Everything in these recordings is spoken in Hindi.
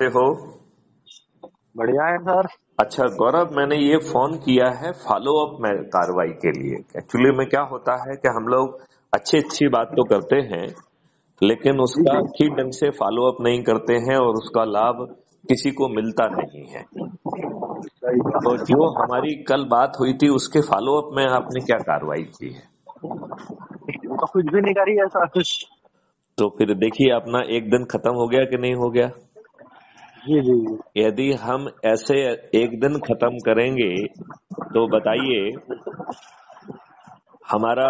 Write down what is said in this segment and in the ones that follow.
हो? बढ़िया है सर। अच्छा गौरव, मैंने ये फोन किया है फॉलो अप में कार्रवाई के लिए। एक्चुअली में क्या होता है कि हम लोग अच्छी बात तो करते हैं लेकिन जी उसका जी। ठीक ढंग से फॉलो अप नहीं करते हैं और उसका लाभ किसी को मिलता नहीं है। सही बात तो है। जो हमारी कल बात हुई थी उसके फॉलो अप में आपने क्या कार्रवाई की है? तो कुछ भी नहीं करी है सर। तो फिर देखिए अपना एक दिन खत्म हो गया कि नहीं हो गया। जी जी जी। यदि हम ऐसे एक दिन खत्म करेंगे तो बताइए हमारा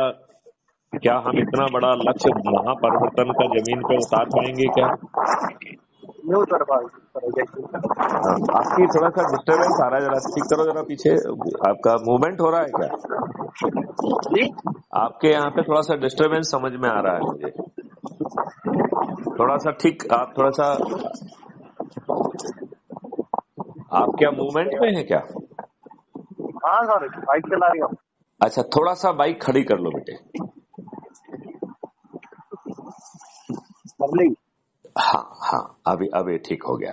क्या हम इतना बड़ा लक्ष्य महापरिवर्तन का जमीन पे उतार पाएंगे क्या? न्यू सर बात। हाँ, आपकी थोड़ा सा डिस्टरबेंस आ रहा है, जरा ठीक करो, जरा पीछे आपका मूवमेंट हो रहा है क्या? जी। आपके यहाँ पे थोड़ा सा डिस्टरबेंस समझ में आ रहा है मुझे। थोड़ा सा ठीक, आप थोड़ा सा, आप क्या मूवमेंट में है क्या? हाँ सर, बाइक चला रही हूँ। अच्छा, थोड़ा सा बाइक खड़ी कर लो बेटे। पब्लिक। हाँ हाँ, अभी ठीक हो गया।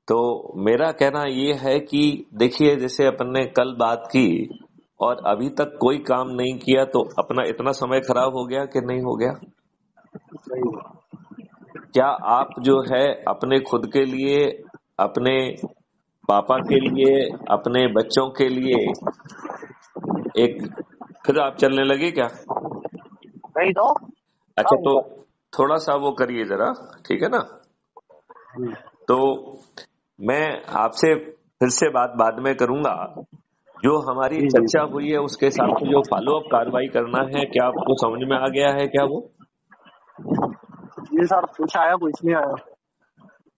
तो मेरा कहना ये है कि देखिए जैसे अपन ने कल बात की और अभी तक कोई काम नहीं किया तो अपना इतना समय खराब हो गया कि नहीं हो गया? सही है। क्या आप जो है अपने खुद के लिए, अपने पापा के लिए, अपने बच्चों के लिए एक, फिर आप चलने लगे क्या? नहीं तो अच्छा, हाँ तो सर। थोड़ा सा वो करिए जरा, ठीक है ना? जी तो मैं आपसे फिर से बात बाद में करूंगा। जो हमारी जी जी चर्चा सर। हुई है उसके हिसाब से जो फॉलो अप कार्रवाई करना है, क्या आपको समझ में आ गया है क्या वो? जी सर, कुछ आया कुछ नहीं आया।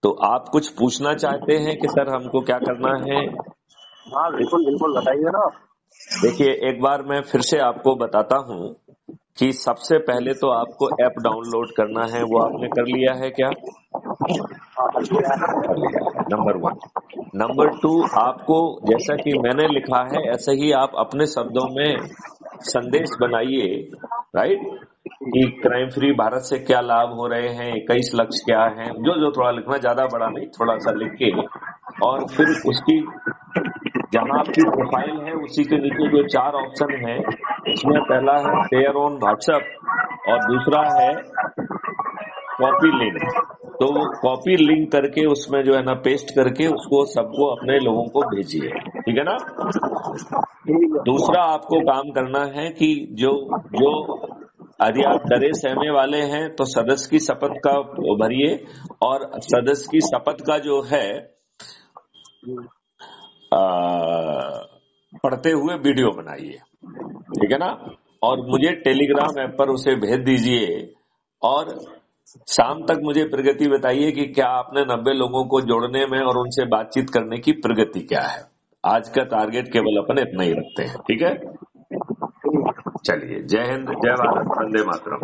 तो आप कुछ पूछना चाहते हैं कि सर हमको क्या करना है? हाँ बिल्कुल बिल्कुल, बताइए ना। देखिए एक बार मैं फिर से आपको बताता हूं कि सबसे पहले तो आपको ऐप डाउनलोड करना है, वो आपने कर लिया है क्या? हाँ कर लिया है। कर लिया है, नंबर 1। नंबर 2, आपको जैसा कि मैंने लिखा है ऐसे ही आप अपने शब्दों में संदेश बनाइए, राइट? कि क्राइम फ्री भारत से क्या लाभ हो रहे हैं, 21 लक्ष्य क्या है, जो जो थोड़ा लिखना, ज्यादा बड़ा नहीं, थोड़ा सा लिख के, और फिर उसकी जहां आपकी प्रोफाइल है उसी के नीचे जो 4 ऑप्शन है उसमें पहला है शेयर ऑन व्हाट्सएप और दूसरा है कॉपी लिंक। तो वो कॉपी लिंक करके उसमें जो है ना पेस्ट करके उसको सबको अपने लोगों को भेजिए, ठीक है ना? ठीक है। दूसरा आपको काम करना है कि जो जो यदि आप डरे सहमे वाले हैं तो सदस्य की शपथ का भरिए और सदस्य की शपथ का जो है आ, पढ़ते हुए वीडियो बनाइए, ठीक है ना? और मुझे टेलीग्राम ऐप पर उसे भेज दीजिए और शाम तक मुझे प्रगति बताइए कि क्या आपने 90 लोगों को जोड़ने में और उनसे बातचीत करने की प्रगति क्या है। आज का टारगेट केवल अपन इतना ही रखते हैं, ठीक है? चलिए, जय हिंद, जय भारत, वंदे मातरम।